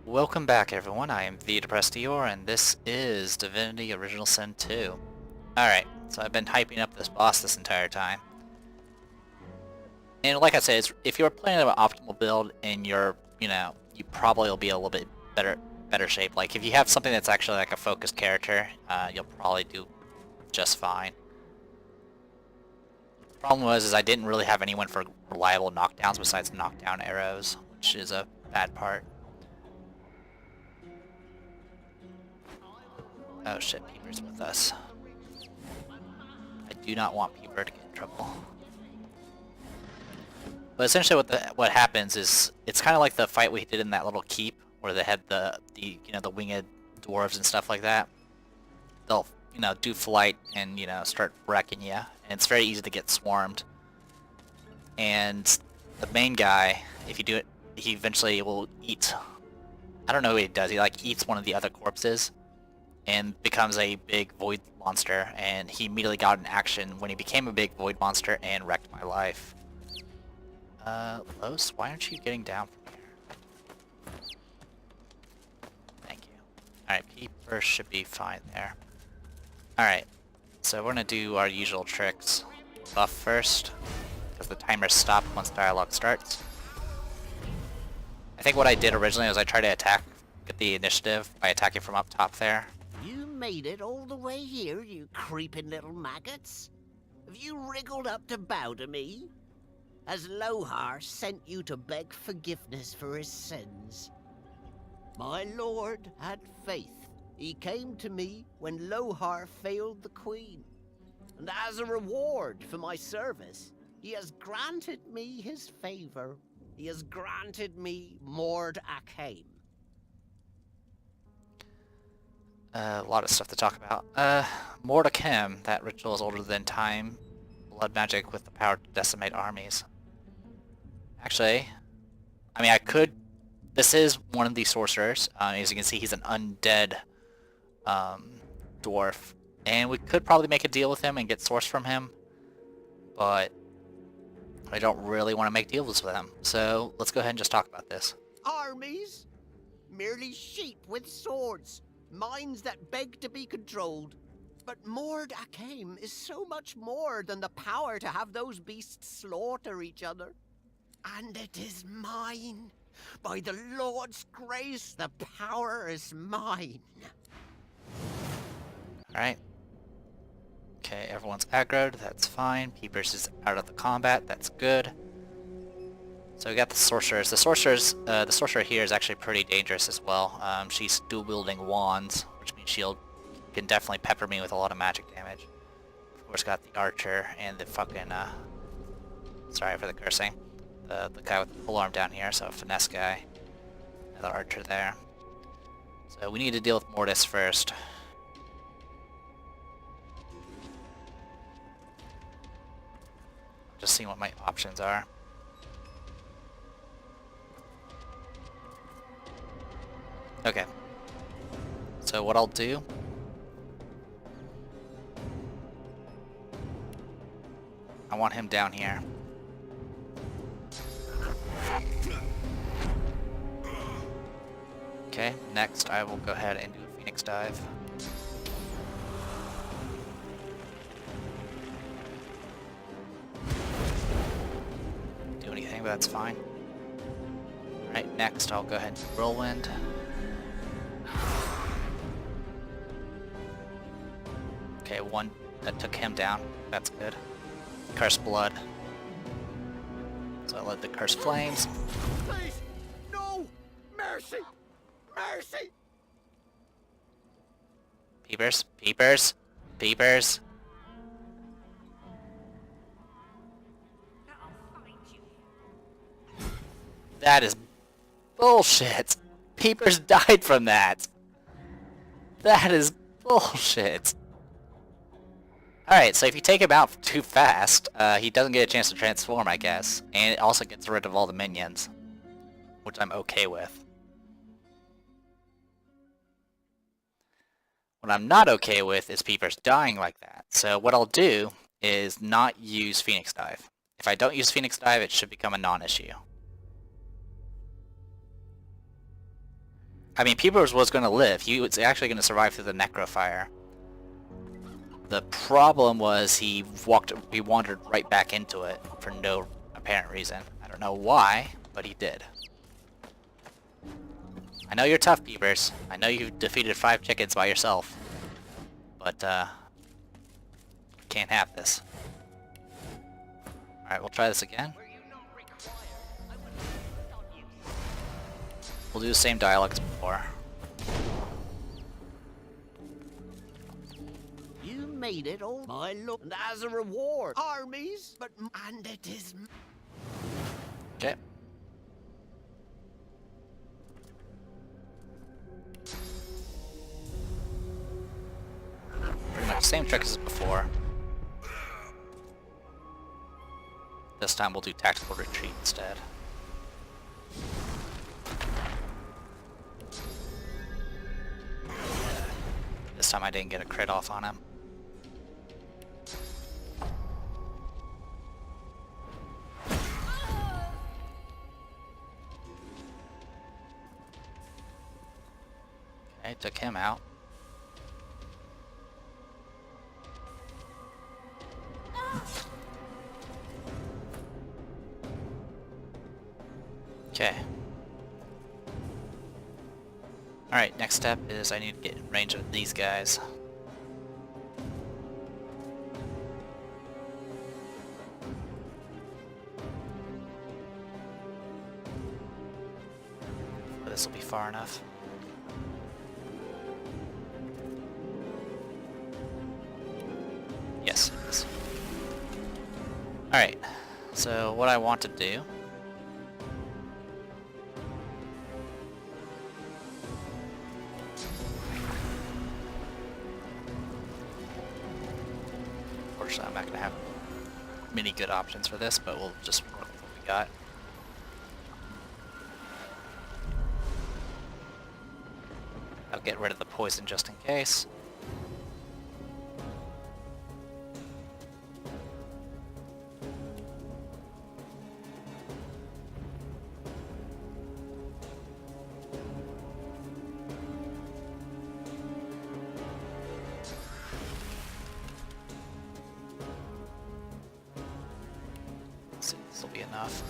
Welcome back everyone, I am the Depressed Eeyore, and this is Divinity Original Sin 2. Alright, so I've been hyping up this boss this entire time. And like I said, if you're playing an optimal build and you probably will be a little bit better shape. Like if you have something that's actually like a focused character, you'll probably do just fine. The problem is I didn't really have anyone for reliable knockdowns besides knockdown arrows, which is a bad part. Oh shit, Peeper's with us. I do not want Peeper to get in trouble. But essentially what happens is, it's kind of like the fight we did in that little keep, where they had the winged dwarves and stuff like that. They'll, do flight and, start wrecking you, and it's very easy to get swarmed. And the main guy, if you do it, he eventually will eat, I don't know what he does, he like eats one of the other corpses, and becomes a big void monster, and he immediately got in action when he became a big void monster and wrecked my life. Los, why aren't you getting down from here? Thank you. Alright, Peeper should be fine there. Alright, so we're gonna do our usual tricks. Buff first, because the timers stop once dialogue starts. I think what I did originally was I tried to get the initiative by attacking from up top there. You made it all the way here, you creeping little maggots? Have you wriggled up to bow to me? Has Lohar sent you to beg forgiveness for his sins? My lord had faith. He came to me when Lohar failed the queen. And as a reward for my service, he has granted me his favor. He has granted me Mord Akhaim. A lot of stuff to talk about. Mord Akhaim, that ritual is older than time. Blood magic with the power to decimate armies. Actually, I mean, this is one of the sorcerers. As you can see, he's an undead dwarf. And we could probably make a deal with him and get source from him. But I don't really want to make deals with him. So let's go ahead and just talk about this. Armies? Merely sheep with swords. Minds that beg to be controlled. But Mord Akhaim is so much more than the power to have those beasts slaughter each other. And it is mine. By the Lord's grace, the power is mine. Alright. Okay, everyone's aggroed, that's fine. Peepers is out of the combat, that's good. So we got the sorcerers. The sorcerer here is actually pretty dangerous as well. She's dual-wielding wands, which means she can definitely pepper me with a lot of magic damage. Of course, got the archer and the fucking, sorry for the cursing. The guy with the polearm down here, so a finesse guy. And the archer there. So we need to deal with Mortis first. Just seeing what my options are. Okay. So what I'll do... I want him down here. Okay, next I will go ahead and do a Phoenix Dive. Do anything, but that's fine. Alright, next I'll go ahead and do Whirlwind. Okay, one that took him down. That's good. Curse Blood. So I let the Curse Flames. Please! No! Mercy! Mercy! Peepers, Peepers, Peepers. That is bullshit. Peepers died from that. That is bullshit. Alright, so if you take him out too fast, he doesn't get a chance to transform, I guess. And it also gets rid of all the minions. Which I'm okay with. What I'm not okay with is Peepers dying like that. So what I'll do is not use Phoenix Dive. If I don't use Phoenix Dive, it should become a non-issue. I mean, Peepers was going to live. He was actually going to survive through the necrofire. The problem was he wandered right back into it for no apparent reason. I don't know why, but he did. I know you're tough, Peepers. I know you've defeated 5 chickens by yourself. But, can't have this. Alright, we'll try this again. We'll do the same dialogue as before. You made it all, my lord, and as a reward, armies, and it is... Okay. Pretty much the same trick as before. This time we'll do tactical retreat instead. This time I didn't get a crit off on him. Okay, took him out. Okay. Alright, next step is I need to get in range of these guys. This will be far enough. Yes, it is. Alright, so what I want to do I'm not going to have many good options for this, but we'll just work with what we got. I'll get rid of the poison just in case. This will be enough.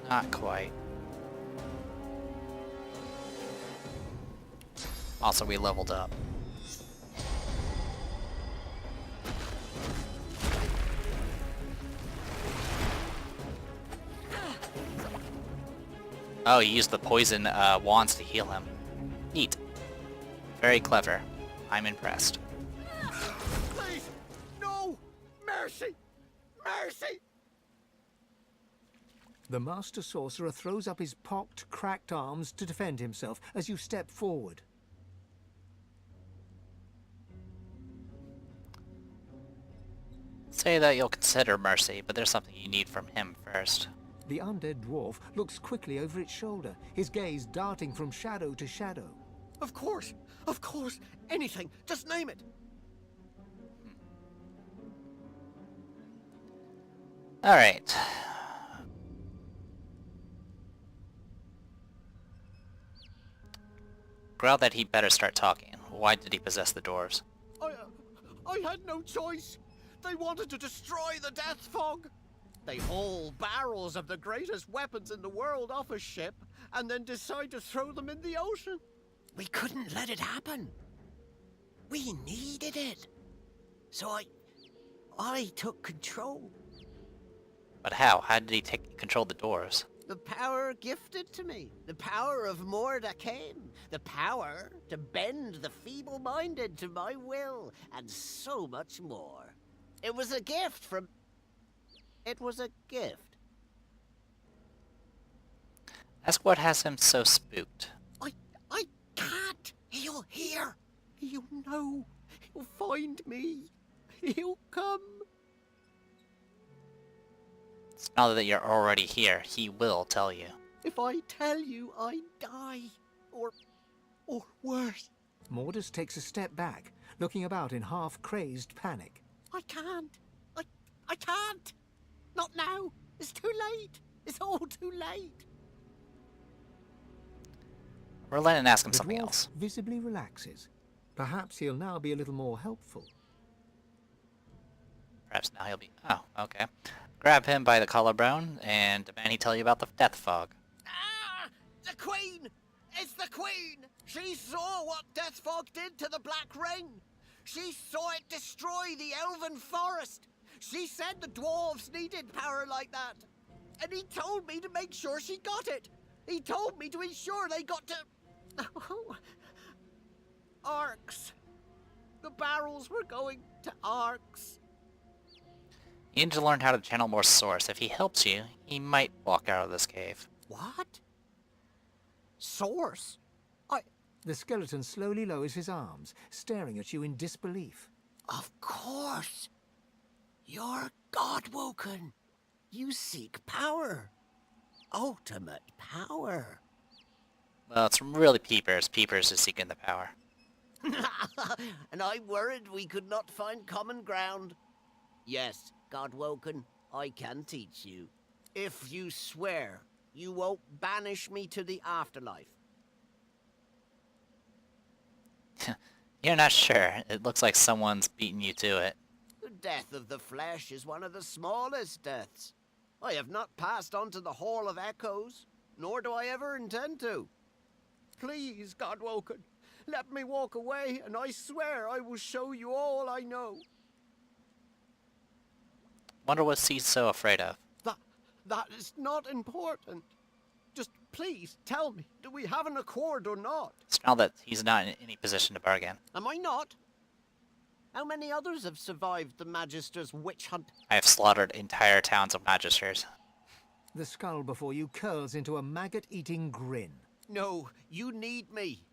Not quite. Also, we leveled up. Oh, he used the poison wands to heal him. Neat. Very clever. I'm impressed. Please! No! Mercy! Mercy! The Master Sorcerer throws up his pocked, cracked arms to defend himself as you step forward. Say that you'll consider mercy, but there's something you need from him first. The undead dwarf looks quickly over its shoulder, his gaze darting from shadow to shadow. Of course! Of course! Anything! Just name it! Alright. Growled that he better start talking. Why did he possess the dwarves? I had no choice! They wanted to destroy the Death Fog! They haul barrels of the greatest weapons in the world off a ship, and then decide to throw them in the ocean. We couldn't let it happen. We needed it. So I took control. But how? How did he take control of the dwarves? The power gifted to me. The power of Mordecane. The power to bend the feeble-minded to my will, and so much more. It was a gift from... It was a gift. Ask what has him so spooked. I can't. He'll hear. He'll know. He'll find me. He'll come. It's not that you're already here. He will tell you. If I tell you, I die. Or worse. Mordus takes a step back, looking about in half-crazed panic. I can't. I can't. Not now. It's too late. It's all too late. relent and ask him The something dwarf else. visibly relaxes. Perhaps he'll now be a little more helpful. Perhaps now he'll be... Oh, okay. Grab him by the collarbone and demand he tell you about the death fog. Ah! The Queen! It's the Queen! She saw what Death Fog did to the Black Ring! She saw it destroy the Elven Forest! She said the dwarves needed power like that! And he told me to make sure she got it! He told me to ensure they got to... Arcs. The barrels were going to Arcs. You need to learn how to channel more source. If he helps you, he might walk out of this cave. What? Source? The skeleton slowly lowers his arms, staring at you in disbelief. Of course. You're God-woken. You seek power. Ultimate power. Well, it's really Peepers. Peepers is seeking the power. And I worried we could not find common ground. Yes, God-woken, I can teach you. If you swear you won't banish me to the afterlife. You're not sure. It looks like someone's beaten you to it. The death of the flesh is one of the smallest deaths. I have not passed on to the Hall of Echoes, nor do I ever intend to. Please, God-woken, let me walk away, and I swear I will show you all I know. Wonder what he's so afraid of. That is not important. Just please tell me, do we have an accord or not? It's now that he's not in any position to bargain. Am I not? How many others have survived the Magister's witch hunt? I have slaughtered entire towns of magisters. The skull before you curls into a maggot-eating grin. No, you need me.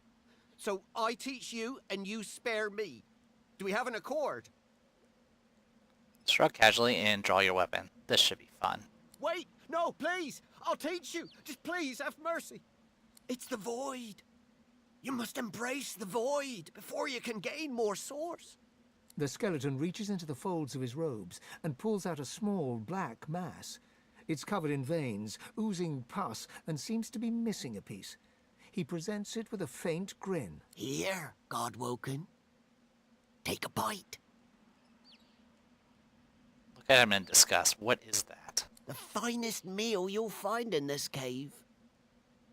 So I teach you and you spare me. Do we have an accord? Shrug casually and draw your weapon. This should be fun. Wait, no, please. I'll teach you. Just please have mercy. It's the void. You must embrace the void before you can gain more source. The skeleton reaches into the folds of his robes and pulls out a small black mass. It's covered in veins, oozing pus, and seems to be missing a piece. He presents it with a faint grin. Here, God-woken. Take a bite. Look at him in disgust. What is that? The finest meal you'll find in this cave.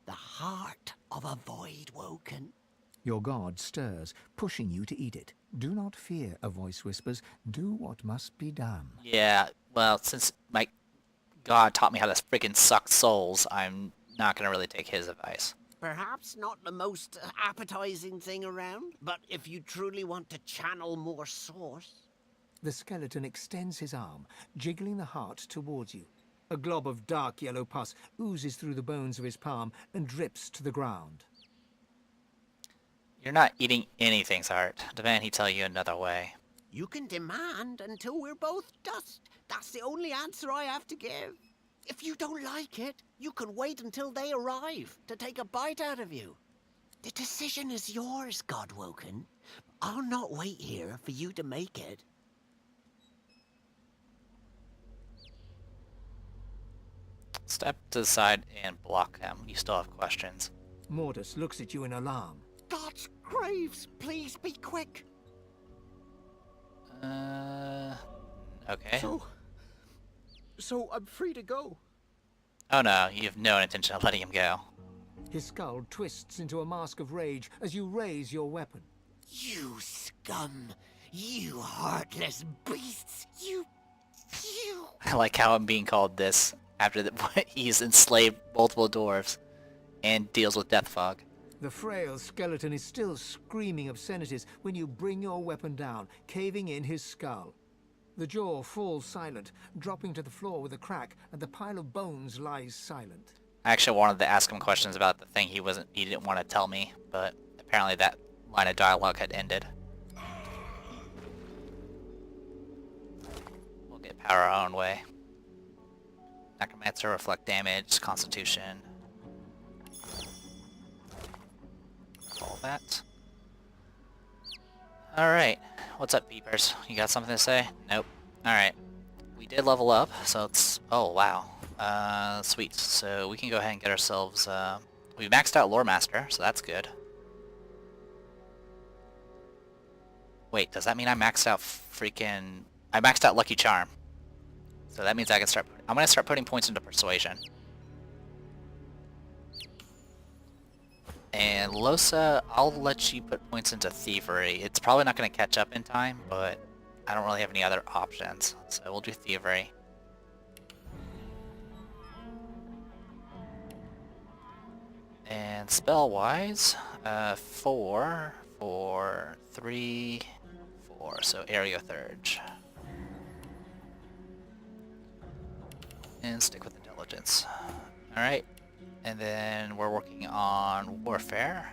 The heart of a void woken. Your god stirs, pushing you to eat it. Do not fear, a voice whispers. Do what must be done. Yeah, well, since my god taught me how to freaking suck souls, I'm not gonna really take his advice. Perhaps not the most appetizing thing around, but if you truly want to channel more source... The skeleton extends his arm, jiggling the heart towards you. A glob of dark yellow pus oozes through the bones of his palm and drips to the ground. You're not eating anything's heart. Demand he tell you another way. You can demand until we're both dust. That's the only answer I have to give. If you don't like it, you can wait until they arrive to take a bite out of you. The decision is yours, God-woken. I'll not wait here for you to make it. Step to the side and block him. You still have questions. Mortis looks at you in alarm. God's graves, please be quick. Okay. So I'm free to go. Oh no, you have no intention of letting him go. His skull twists into a mask of rage as you raise your weapon. You scum! You heartless beasts! You... I like how I'm being called this after he's enslaved multiple dwarves and deals with death fog. The frail skeleton is still screaming obscenities when you bring your weapon down, caving in his skull. The jaw falls silent, dropping to the floor with a crack, and the pile of bones lies silent. I actually wanted to ask him questions about the thing he didn't want to tell me, but apparently that line of dialogue had ended. We'll get power our own way. Necromancer, reflect damage, constitution. All that. Alright. What's up, peepers? You got something to say? Nope. Alright. We did level up, so it's... Oh, wow. Sweet. So we can go ahead and get ourselves We maxed out Lore Master, so that's good. Wait, does that mean I maxed out freaking... I maxed out Lucky Charm. So that means I can start... I'm going to start putting points into Persuasion. And Losa, I'll let you put points into Thievery. It's probably not going to catch up in time, but I don't really have any other options. So we'll do Thievery. And spell-wise, 4, 4, 3, 4. So Areothurge. And stick with Intelligence. Alright. And then we're working on Warfare.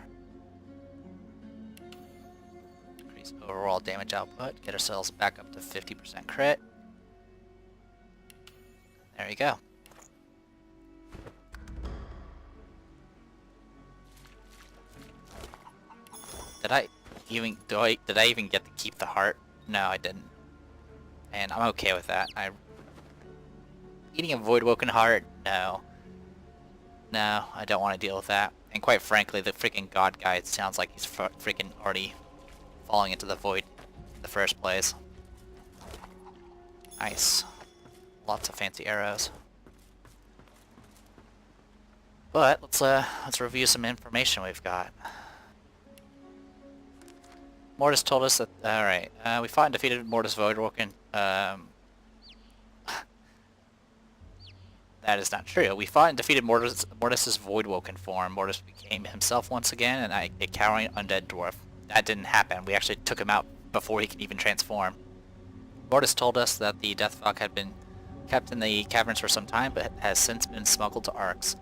Increase overall damage output. Get ourselves back up to 50% crit. There you go. Did I even get to keep the heart? No, I didn't. And I'm okay with that. Eating a Voidwoken heart? No. No, I don't want to deal with that. And quite frankly, the freaking God guy sounds like he's freaking already falling into the void in the first place. Nice. Lots of fancy arrows. But let's review some information we've got. Mortis told us that... Alright, we fought and defeated Mortis Voidwoken. That is not true. We fought and defeated Mortis's Voidwoken form. Mortis became himself once again, and a cowering undead dwarf. That didn't happen. We actually took him out before he could even transform. Mortis told us that the Deathfog had been kept in the caverns for some time, but has since been smuggled to Arx.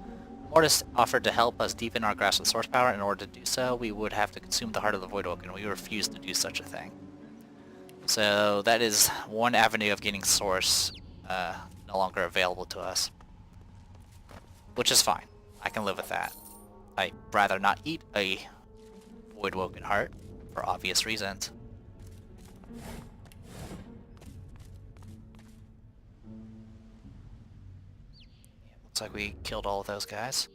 Mortis offered to help us deepen our grasp of source power. In order to do so, we would have to consume the heart of the Voidwoken. We refused to do such a thing. So that is one avenue of getting source no longer available to us. Which is fine. I can live with that. I'd rather not eat a Voidwoken heart, for obvious reasons. Looks like we killed all of those guys.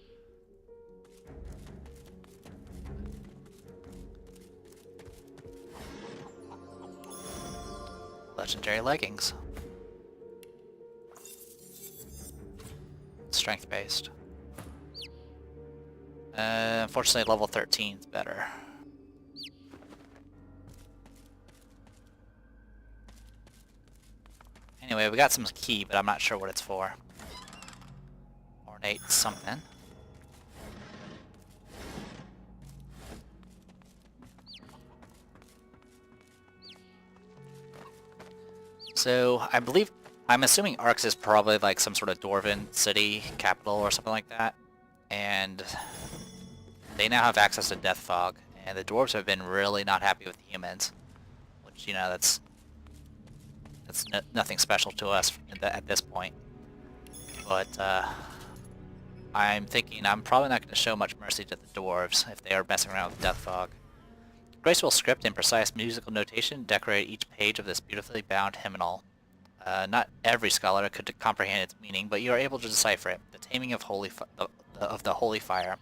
Legendary leggings. Strength based. Unfortunately level 13 is better. Anyway, we got some key, but I'm not sure what it's for. Ornate something. So, I'm assuming Arx is probably like some sort of Dwarven city capital or something like that. And they now have access to Deathfog. And the dwarves have been really not happy with the humans. Which, you know, that's nothing special to us at this point. But, I'm thinking I'm probably not going to show much mercy to the dwarves if they are messing around with Deathfog. Graceful script and precise musical notation decorate each page of this beautifully bound hymnal. Not every scholar could comprehend its meaning, but you are able to decipher it. The taming of the holy fire.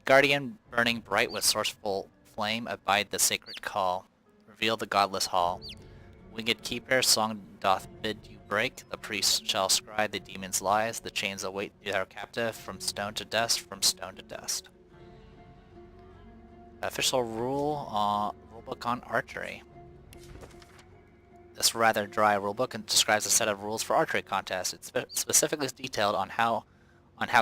Guardian burning bright with sourceful flame, abide the sacred call. Reveal the godless hall. Winged keeper, song doth bid you break. The priest shall scry the demon's lies. The chains await their captive from stone to dust, from stone to dust. Official rulebook on archery. This rather dry rulebook describes a set of rules for archery contests. It's specifically detailed on how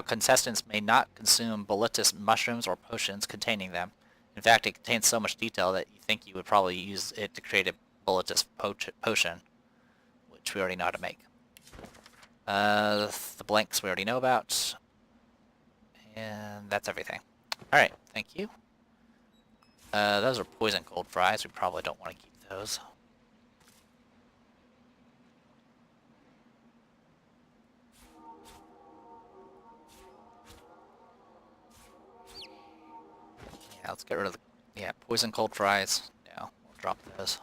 contestants may not consume boletus mushrooms or potions containing them. In fact, it contains so much detail that you think you would probably use it to create a boletus potion, which we already know how to make. The blanks we already know about, and that's everything. Alright, thank you. Those are poison cold fries. We probably don't want to keep those. Yeah, let's get rid of the... poison cold fries. Yeah, we'll drop those.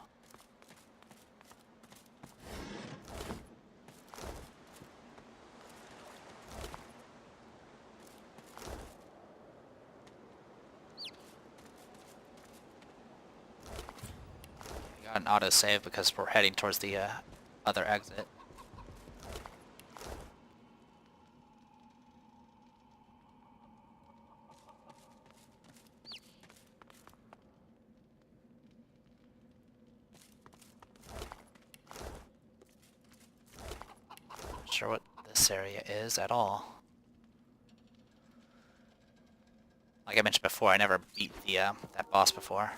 an autosave because we're heading towards the other exit. Not sure what this area is at all. Like I mentioned before, I never beat the that boss before.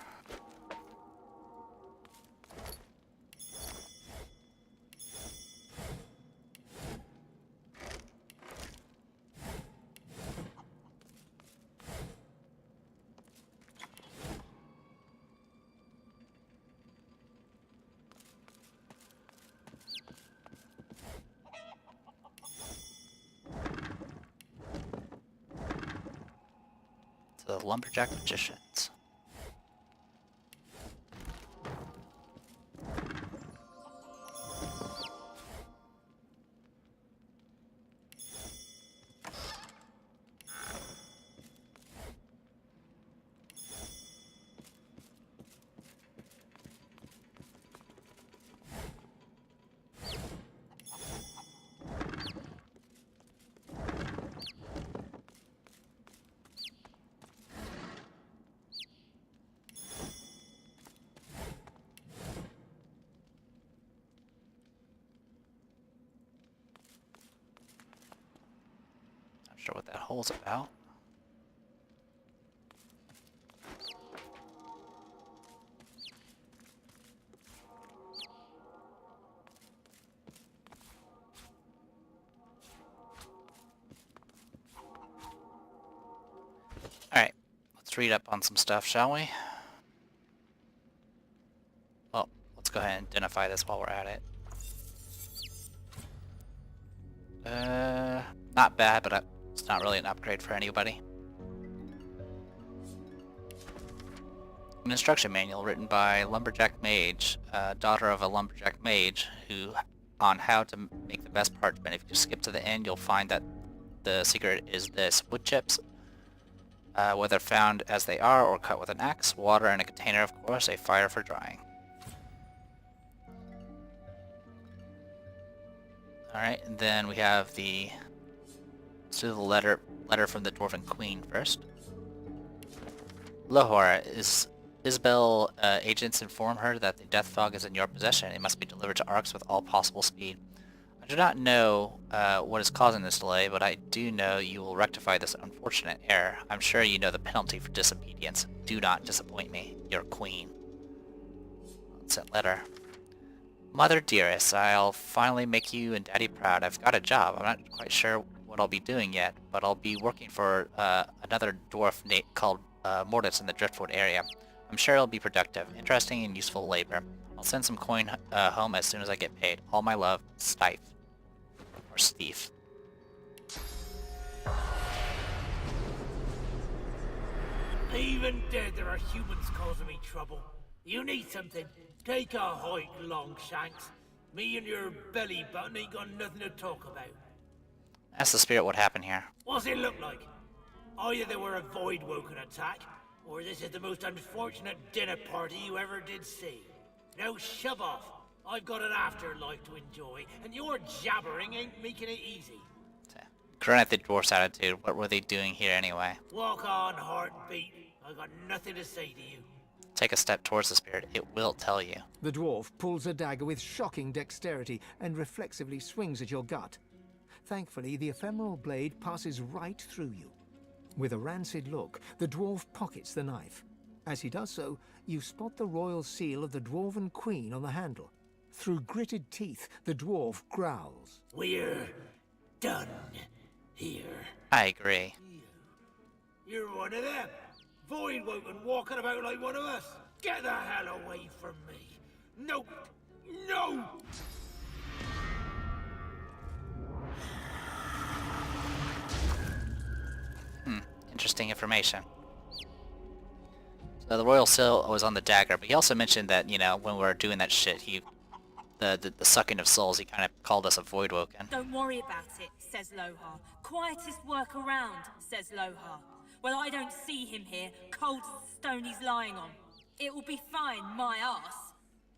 The lumberjack magicians. Not sure what that hole's about. Alright, let's read up on some stuff, shall we? Well, let's go ahead and identify this while we're at it. Not bad, but it's not really an upgrade for anybody. An instruction manual written by Lumberjack Mage, daughter of a Lumberjack Mage, on how to make the best parchment. If you skip to the end, you'll find that the secret is this: wood chips, whether found as they are or cut with an axe, water in a container, of course, a fire for drying. Alright, and then we have the... Let's do the letter from the Dwarven Queen first. Lohor, Isabel agents inform her that the death fog is in your possession. It must be delivered to Arx with all possible speed. I do not know what is causing this delay, but I do know you will rectify this unfortunate error. I'm sure you know the penalty for disobedience. Do not disappoint me, your queen. What's that letter? Mother dearest, I'll finally make you and Daddy proud. I've got a job. I'm not quite sure what I'll be doing yet, but I'll be working for another dwarf called Mortis in the Driftwood area. I'm sure it'll be productive, interesting, and useful labor. I'll send some coin home as soon as I get paid. All my love, Stife. Or Steve. Even dead, there are humans causing me trouble. You need something? Take a hike, Longshanks. Me and your belly button ain't got nothing to talk about. Ask the spirit what happened here. What's it look like? Either they were a void-woken attack, or this is the most unfortunate dinner party you ever did see. Now shove off. I've got an afterlife to enjoy, and your jabbering ain't making it easy. Granted the dwarf's attitude, what were they doing here anyway? Walk on, heartbeat. I've got nothing to say to you. Take a step towards the spirit, it will tell you. The dwarf pulls a dagger with shocking dexterity and reflexively swings at your gut. Thankfully, the ephemeral blade passes right through you. With a rancid look, the dwarf pockets the knife. As he does so, you spot the royal seal of the Dwarven Queen on the handle. Through gritted teeth, the dwarf growls. We're done here. I agree. You're one of them. Void-woken walking about like one of us. Get the hell away from me. No! No! Interesting information. So the royal seal was on the dagger, but he also mentioned that, you know, when we were doing that shit, the sucking of souls, he kind of called us a void-woken. Don't worry about it, says Lohar. Quietest work around, says Lohar. Well, I don't see him here, cold as the stone he's lying on. It will be fine, my arse.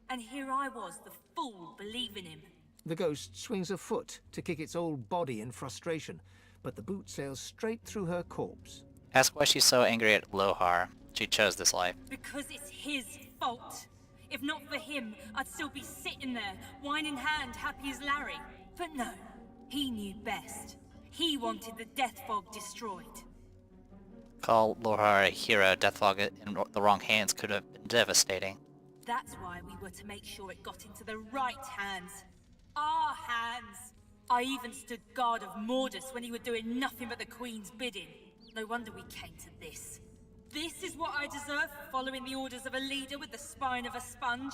And here I was, the fool, believing him. The ghost swings a foot to kick its old body in frustration, but the boot sails straight through her corpse. Ask why she's so angry at Lohar. She chose this life. Because it's his fault. If not for him, I'd still be sitting there, wine in hand, happy as Larry. But no, he knew best. He wanted the Death Fog destroyed. Call Lohar a hero. Deathfog in the wrong hands could have been devastating. That's why we were to make sure it got into the right hands. Our hands! I even stood guard of Mordus when he were doing nothing but the Queen's bidding. No wonder we came to this. This is what I deserve for following the orders of a leader with the spine of a sponge.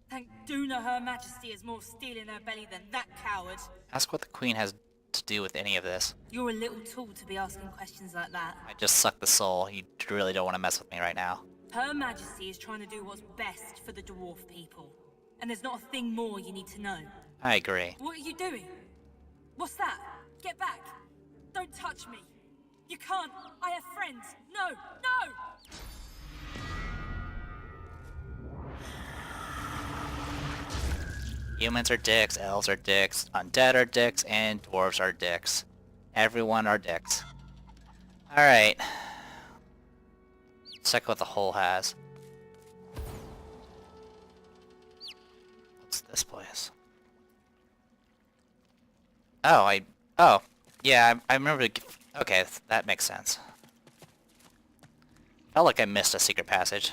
Thank Duna Her Majesty has more steel in her belly than that coward. Ask what the Queen has to do with any of this. You're a little tool to be asking questions like that. I just suck the soul. You really don't want to mess with me right now. Her Majesty is trying to do what's best for the dwarf people. And there's not a thing more you need to know. I agree. What are you doing? What's that? Get back! Don't touch me! You can't! I have friends! No! No! Humans are dicks, elves are dicks, undead are dicks, and dwarves are dicks. Everyone are dicks. Alright. Let's check what the hole has. What's this place? Oh, yeah, I remember. Okay, that makes sense. Felt like I missed a secret passage.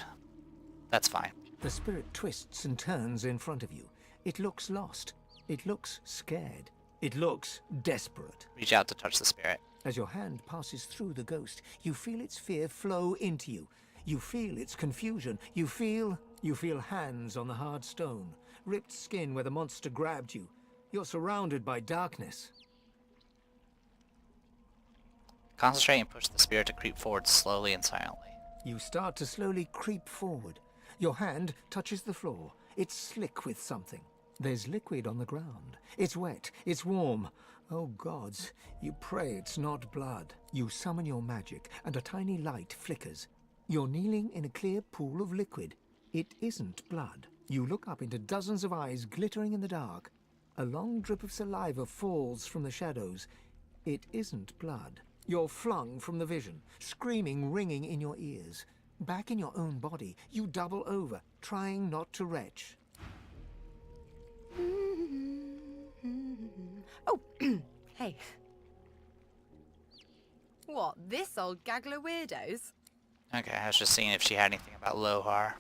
That's fine. The spirit twists and turns in front of you. It looks lost. It looks scared. It looks desperate. Reach out to touch the spirit. As your hand passes through the ghost, you feel its fear flow into you. You feel its confusion. You feel hands on the hard stone, ripped skin where the monster grabbed you. You're surrounded by darkness. Concentrate and push the spirit to creep forward slowly and silently. You start to slowly creep forward. Your hand touches the floor. It's slick with something. There's liquid on the ground. It's wet. It's warm. Oh gods, you pray it's not blood. You summon your magic, and a tiny light flickers. You're kneeling in a clear pool of liquid. It isn't blood. You look up into dozens of eyes glittering in the dark. A long drip of saliva falls from the shadows. It isn't blood. You're flung from the vision, screaming ringing in your ears. Back in your own body, you double over, trying not to retch. Oh, hey. What, this old gaggle of weirdos? Okay, I was just seeing if she had anything about Lohar.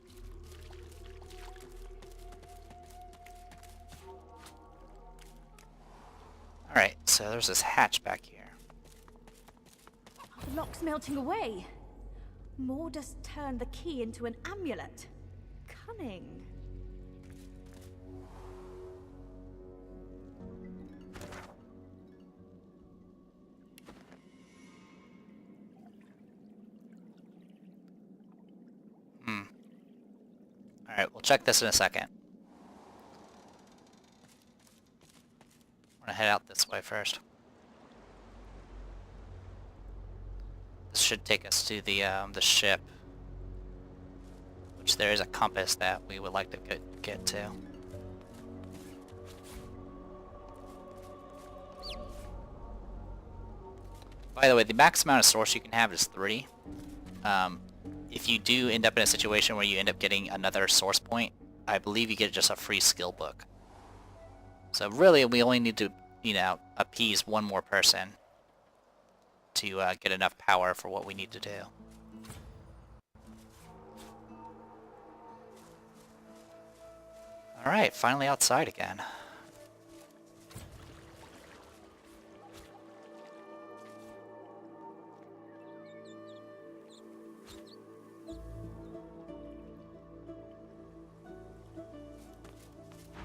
Alright, so there's this hatch back here. The lock's melting away. Mordus turned the key into an amulet. Cunning. Alright, we'll check this in a second. I'm gonna head out this way first. This should take us to the ship, which there is a compass that we would like to get to. By the way, the max amount of source you can have is 3. If you do end up in a situation where you end up getting another source point, I believe you get just a free skill book. So really, we only need to, appease one more person to get enough power for what we need to do. Alright, finally outside again.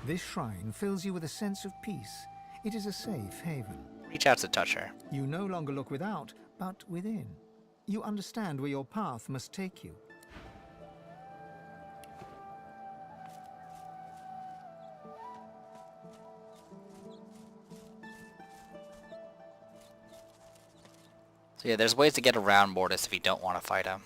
This shrine fills you with a sense of peace. It is a safe haven. Reach out to touch her. You no longer look without, but within. You understand where your path must take you. So yeah, there's ways to get around Mortis if you don't want to fight him.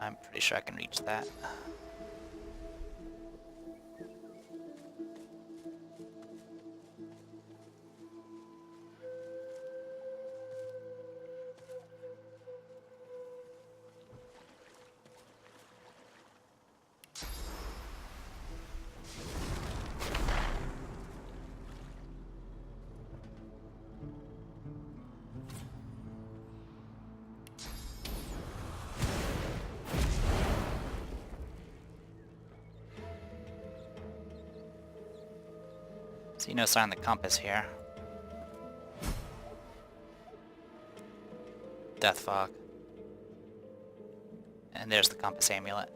I'm pretty sure I can reach that. See no sign of the compass here. Death fog. And there's the compass amulet.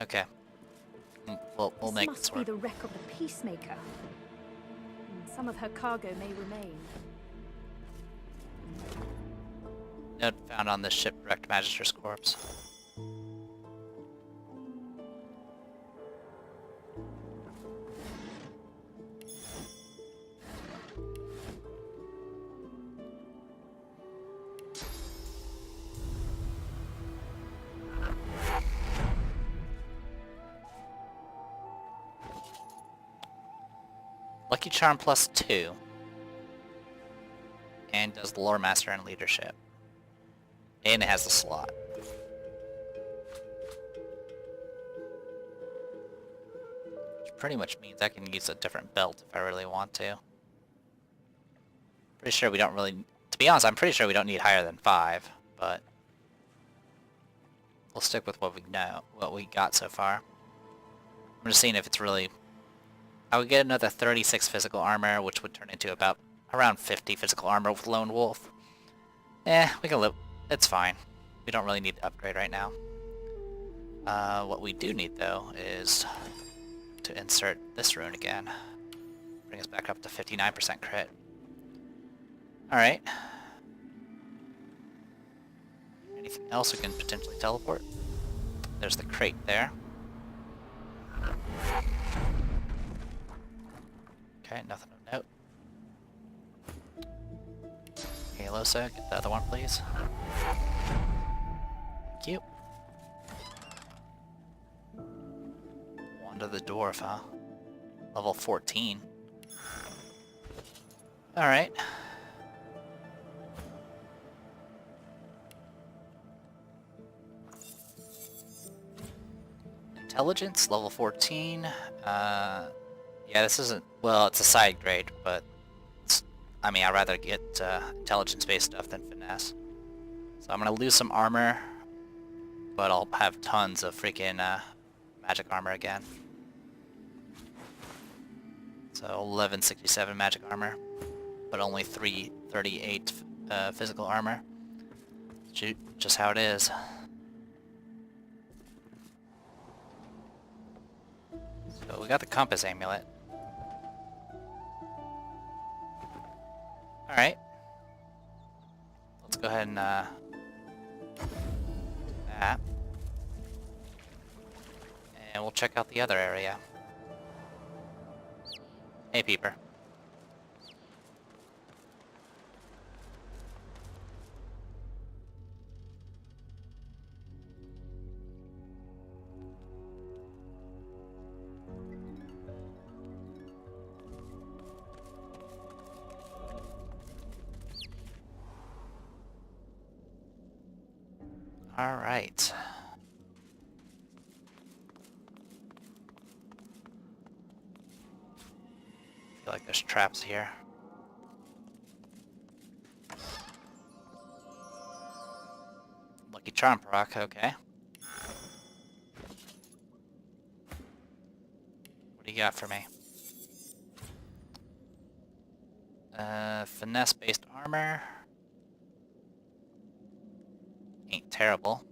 Okay. We'll make This this must be work. the wreck of the Peacemaker. Some of her cargo may remain. Note found on this shipwrecked Magister's corpse. Lucky Charm +2. And does the Lore Master and Leadership. And it has a slot. Which pretty much means I can use a different belt if I really want to. Pretty sure we don't really... To be honest, I'm pretty sure we don't need higher than 5, but... We'll stick with what we know, what we got so far. I'm just seeing if it's really... I would get another 36 physical armor, which would turn into about around 50 physical armor with Lone Wolf. We can live. It's fine. We don't really need to upgrade right now. What we do need, though, is to insert this rune again. Bring us back up to 59% crit. Alright. Anything else we can potentially teleport? There's the crate there. Okay, nothing of note. Okay, Losa, get the other one, please. Thank you. Wand of the Dwarf, huh? Level 14. Alright. Intelligence, level 14. Yeah, this isn't... Well, it's a side grade, but... I mean, I'd rather get intelligence-based stuff than finesse. So I'm gonna lose some armor, but I'll have tons of freaking magic armor again. So 1167 magic armor, but only 338 physical armor. Just how it is. So we got the compass amulet. Alright. Let's go ahead and that. And we'll check out the other area. Hey, Peeper. Alright. Feel like there's traps here. Lucky Charm proc, okay. What do you got for me? Finesse-based armor. Ain't terrible.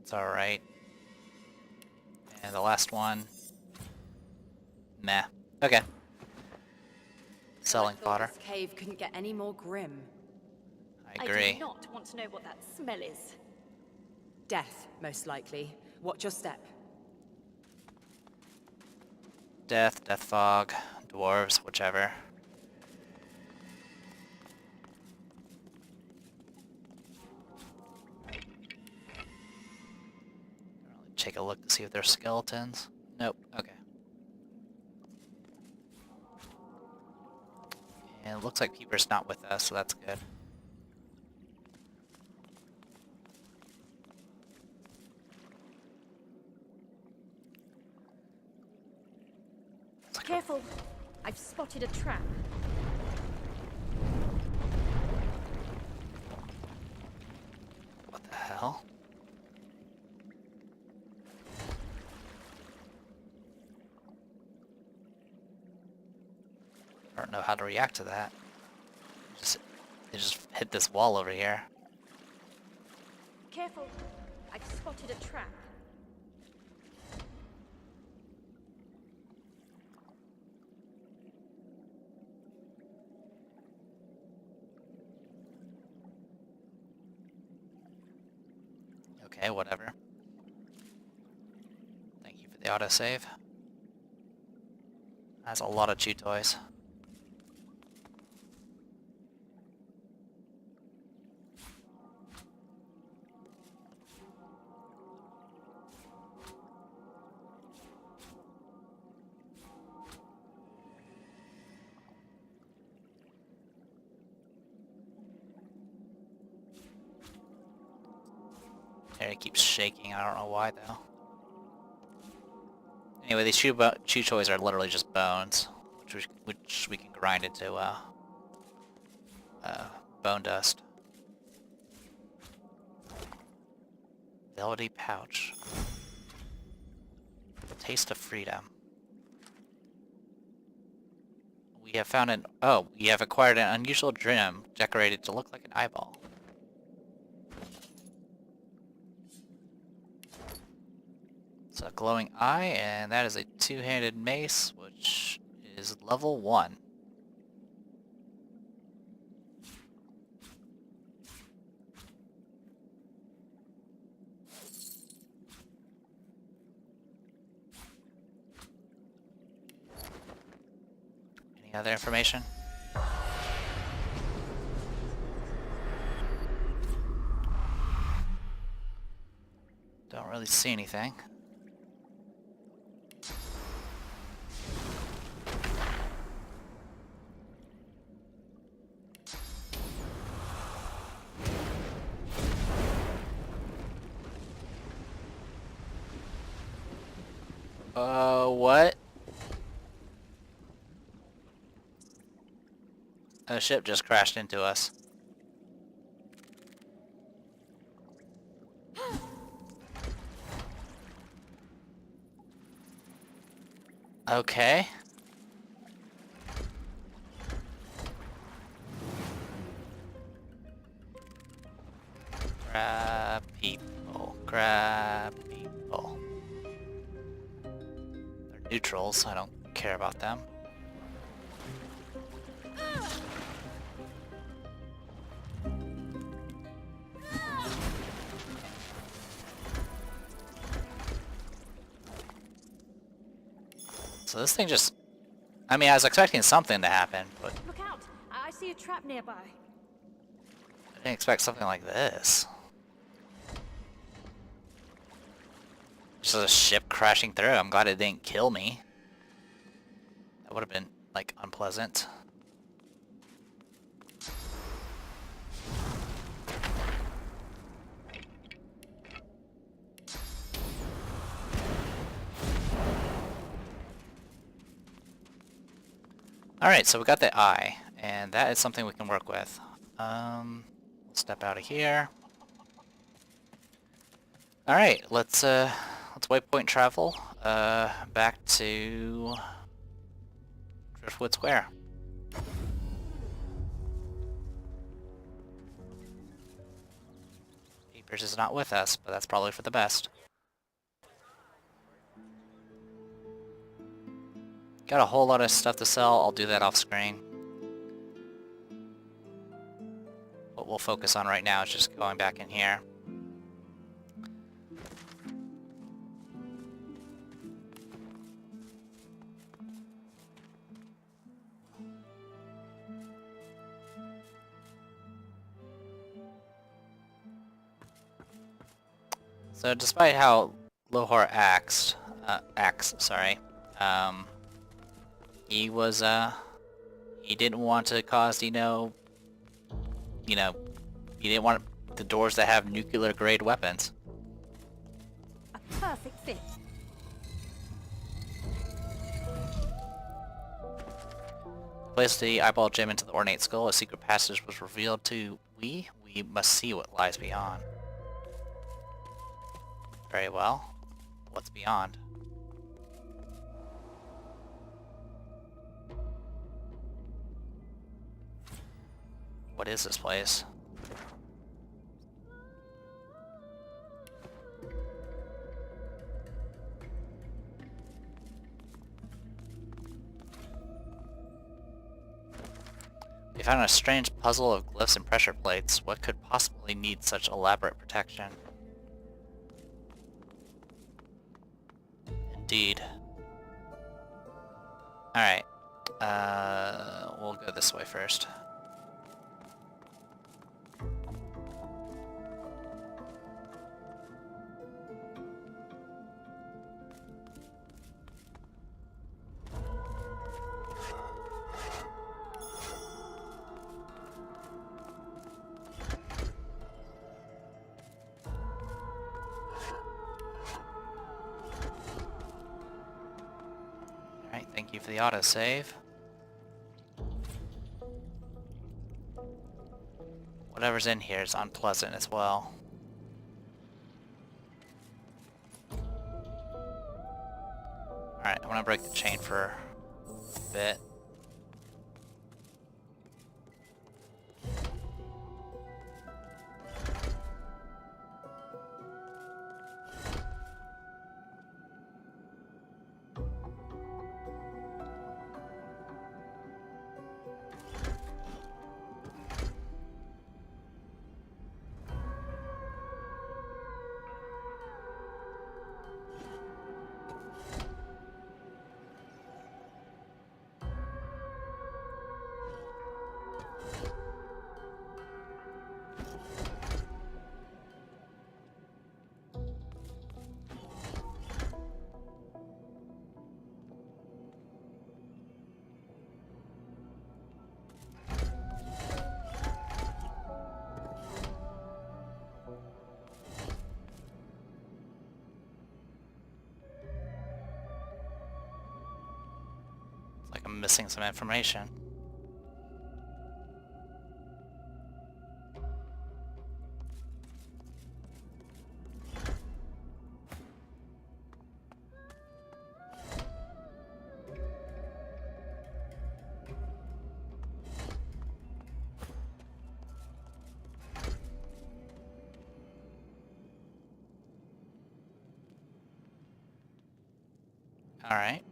It's alright. And the last one. Meh. Okay. Selling I thought fodder. This cave couldn't get any more grim. I agree. do not want to know what that smell is. Death, most likely. Watch your step. Death, death fog, dwarves, whichever. take a look to see if there's skeletons. Nope. Okay. And it looks like Peeper's not with us, so that's good. Careful! I've spotted a trap. What the hell? I don't know how to react to that. They just hit this wall over here. Careful! I've spotted a trap. Okay, whatever. Thank you for the autosave. That's a lot of chew toys. It keeps shaking, I don't know why though. Anyway, these chew toys are literally just bones, which we can grind into bone dust. Velvety pouch. Taste of freedom. We have found we have acquired an unusual gem decorated to look like an eyeball. It's a glowing eye, and that is a two-handed mace, which is level 1. Any other information? Don't really see anything. What? A ship just crashed into us. Okay. Grab people. Grab people. They're neutrals. I don't care about them. So this thing just... I mean, I was expecting something to happen, but Look out! I see a trap nearby. I didn't expect something like this. Just a ship crashing through. I'm glad it didn't kill me. That would have been, like, unpleasant. Alright, so we got the eye, and that is something we can work with. We'll step out of here. Alright, let's waypoint travel back to Driftwood Square. Peepers is not with us, but that's probably for the best. Got a whole lot of stuff to sell. I'll do that off screen. What we'll focus on right now is just going back in here. So despite how Lohar Axe, sorry. He was, he didn't want to cause, he didn't want the doors to have nuclear-grade weapons. A perfect fit. Place the eyeball gem into the ornate skull. A secret passage was revealed to we. We must see what lies beyond. Very well. What's beyond? What is this place? We found a strange puzzle of glyphs and pressure plates. What could possibly need such elaborate protection? Indeed. Alright. We'll go this way first. Alright, thank you for the autosave. Whatever's in here is unpleasant as well. Alright, I want to break the chain for a bit. Like I'm missing some information. All right.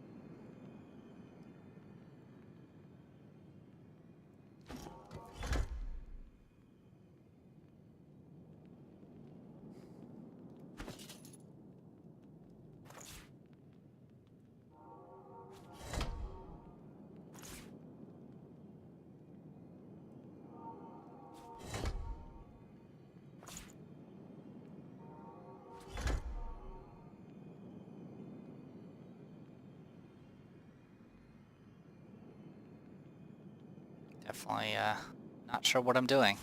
Definitely not sure what I'm doing.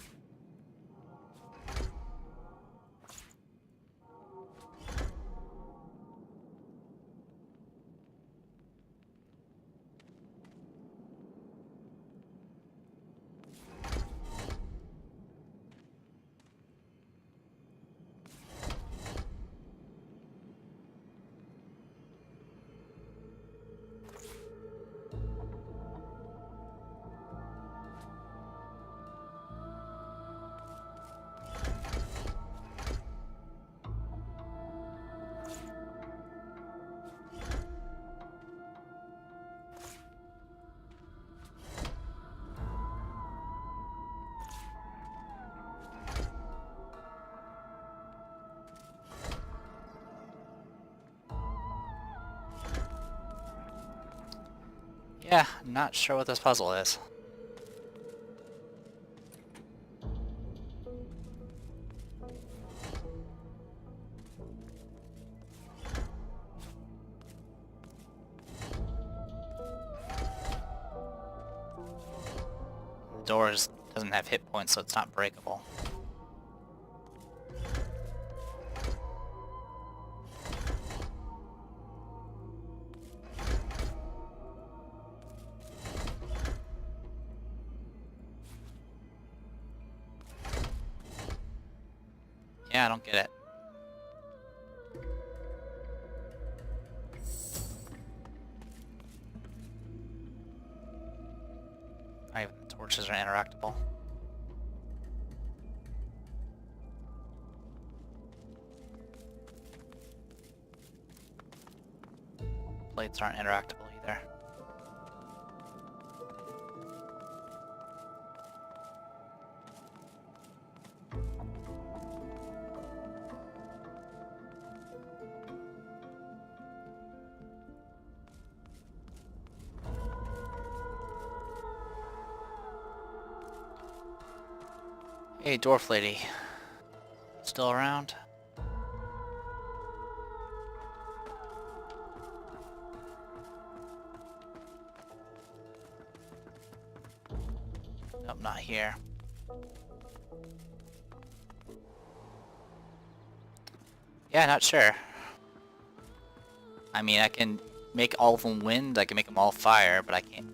Yeah, not sure what this puzzle is. door doesn't have hit points, so it's not breakable. Yeah, I don't get it. Not even the torches are interactable. Plates aren't interactable either. Hey, dwarf lady. Still around? Nope, not here. Yeah, not sure. I mean, I can make all of them wind, I can make them all fire, but I can't.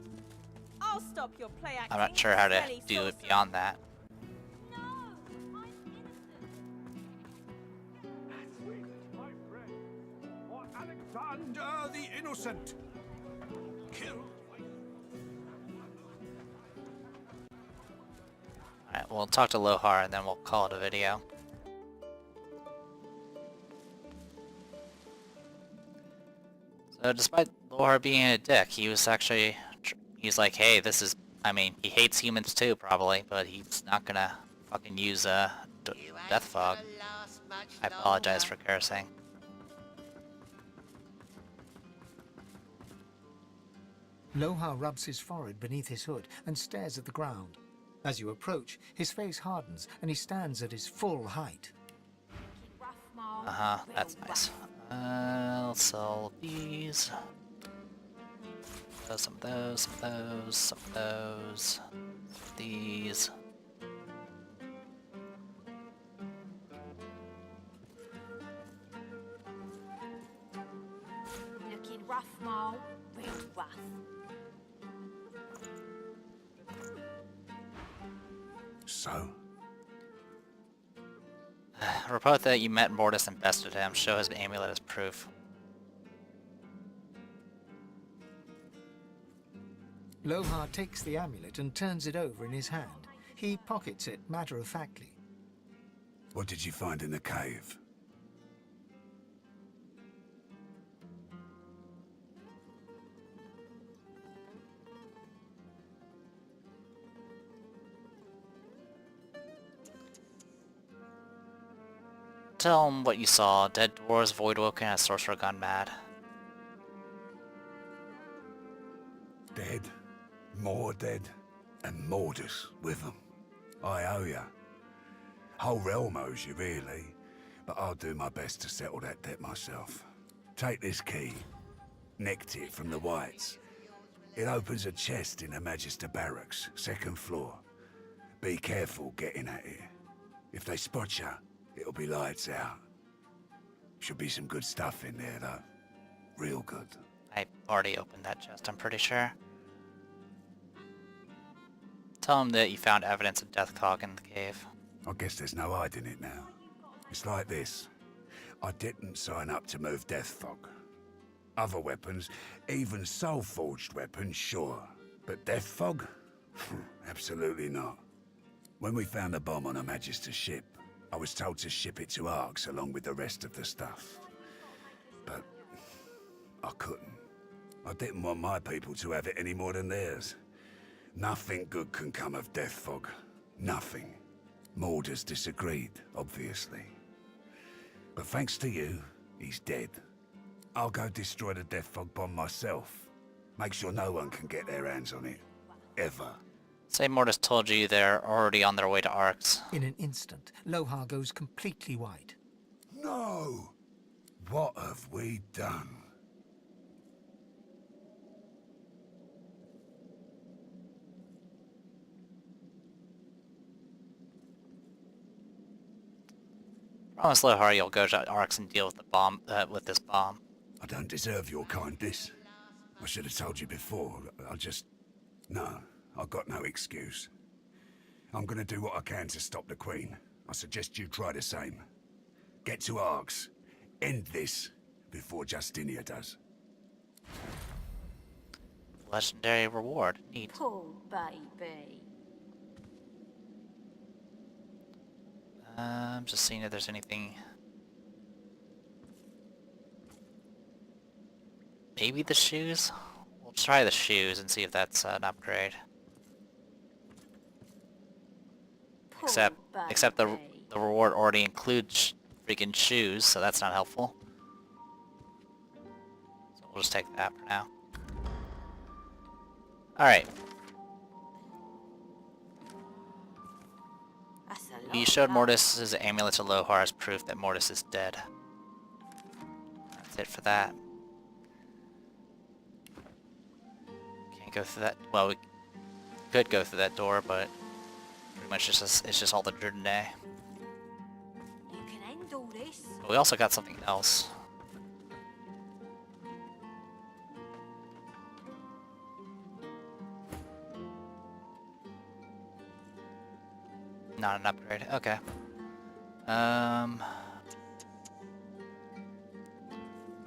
I'll stop your play acting. I'm not sure how to silly do it sorcerer. beyond that. No, I'm innocent. Alexander the Innocent. Kill. Alright, we'll talk to Lohar and then we'll call it a video. So despite Lohar being a dick, he was actually, he's like, hey, this is, I mean, he hates humans too, probably, but he's not gonna fucking use death fog. I apologize for cursing. Lohar rubs his forehead beneath his hood and stares at the ground. As you approach, his face hardens and he stands at his full height. Uh-huh, that's nice. Let's sell these. Some of those, some of those, some of those. These. Looking rough, Mal. Real rough. So, Report that you met Mortis and bested him. Show his amulet as proof. Lohar takes the amulet and turns it over in his hand. He pockets it matter-of-factly. what did you find in the cave? Tell him what you saw. Dead dwarves, voidwoken, and a sorcerer gone mad. Dead, more dead, and Mordus with them. I owe ya. Whole realm owes you, really, but I'll do my best to settle that debt myself. Take this key. Nicked it from the Whites. It opens a chest in the Magister Barracks, 2nd floor. Be careful getting at it. If they spot ya, it'll be lights out. Should be some good stuff in there, though. Real good. I already opened that chest, I'm pretty sure. Tell him that you found evidence of Deathcog in the cave. I guess there's no hiding it now. It's like this. I didn't sign up to move Deathfog. Other weapons, even soul-forged weapons, sure. But Deathfog? Absolutely not. When we found the bomb on a Magister ship, I was told to ship it to Arx along with the rest of the stuff. But I couldn't. I didn't want my people to have it any more than theirs. Nothing good can come of Deathfog. Nothing. Mordus disagreed, obviously. But thanks to you, he's dead. I'll go destroy the Deathfog bomb myself. Make sure no one can get their hands on it. Ever. Say Mortis told you they're already on their way to Arx. In an instant, Lohar goes completely white. No! What have we done? Promise Lohar you'll go to Arx and deal with the bomb, with this bomb. I don't deserve your kindness. I should have told you before. No, I've got no excuse. I'm gonna do what I can to stop the Queen. I suggest you try the same. Get to Arx. End this before Justinia does. Legendary reward. Neat. Poor baby. I'm just seeing if there's anything. Maybe the shoes? We'll try the shoes and see if that's an upgrade. Poor Except the baby. reward already includes freaking shoes, so that's not helpful. So we'll just take that for now. Alright. That's a You lot showed of love. Mortis' amulet to Lohar as proof that Mortis is dead. That's it for that. Can't go through that. Well, we could go through that door, but pretty much it's just all the Divinity. You can handle this. But we also got something else. Not an upgrade. Okay.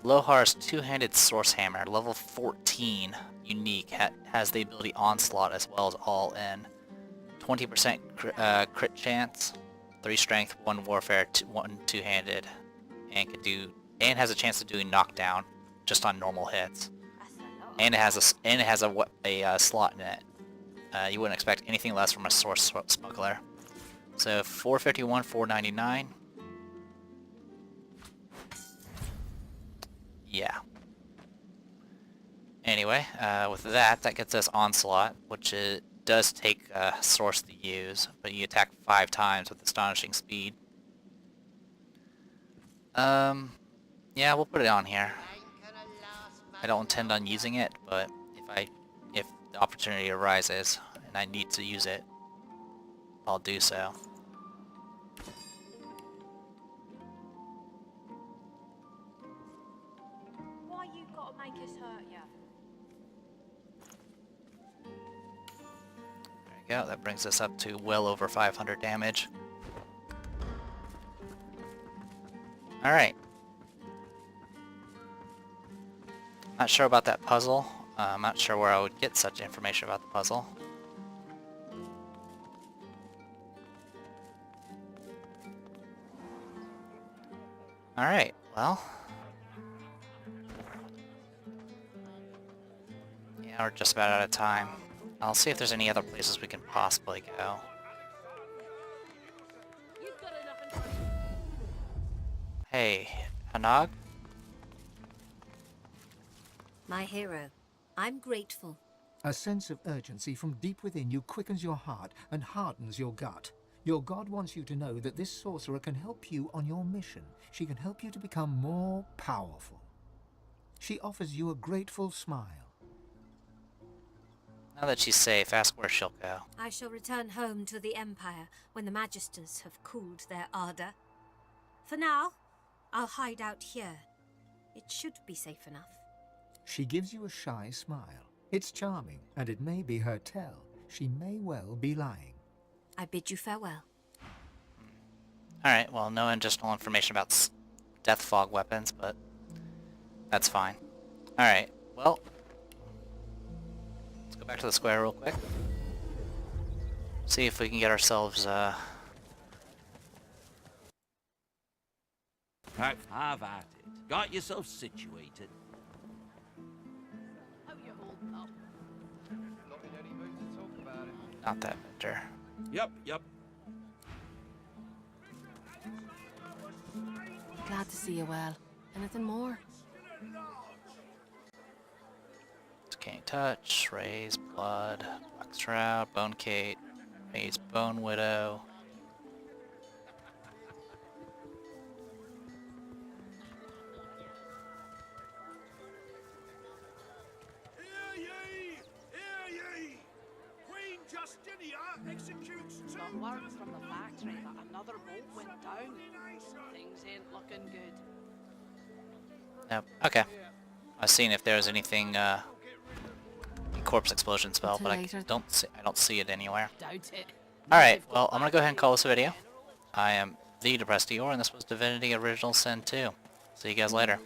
Lohar's two-handed source hammer, level 14, unique, has the ability Onslaught as well as All In. 20% crit chance, 3 strength, 1 warfare, 1 two-handed, and has a chance of doing knockdown just on normal hits. That's a lot. And it has a slot in it. You wouldn't expect anything less from a source smuggler. So 451, 499. Yeah. Anyway, with that gets us Onslaught, which does take source to use, but you attack 5 times with astonishing speed. Yeah, we'll put it on here. I don't intend on using it, but if the opportunity arises and I need to use it, I'll do so. Why you gotta make us hurt ya? There you go, that brings us up to well over 500 damage. Alright. Not sure about that puzzle. I'm not sure where I would get such information about the puzzle. Alright, well. Yeah, we're just about out of time. I'll see if there's any other places we can possibly go. Hey, Hanag? My hero, I'm grateful. A sense of urgency from deep within you quickens your heart and hardens your gut. Your god wants you to know that this sorcerer can help you on your mission. She can help you to become more powerful. She offers you a grateful smile. Now that she's safe, ask where she'll go. I shall return home to the Empire when the Magisters have cooled their ardor. For now, I'll hide out here. It should be safe enough. She gives you a shy smile. It's charming, and it may be her tell. She may well be lying. I bid you farewell. Alright, well, no additional information about death fog weapons, but that's fine. Alright, well, let's go back to the square real quick. See if we can get ourselves, Have at it. Got yourself situated. not that vendor. Yep. Glad to see you well. Anything more? Can't touch, raise blood, black shroud, bone Kate, raise bone widow. Hear ye! Hear ye! Queen Justinia executes got word from the factory that another bolt went down. Things ain't looking good. Nope. Okay. I was seeing if there was anything corpse explosion spell, but I don't see it anywhere. Doubt it. Alright, well, I'm gonna go ahead and call this a video. I am the Depressed Eeyore, and this was Divinity Original Sin 2. See you guys later.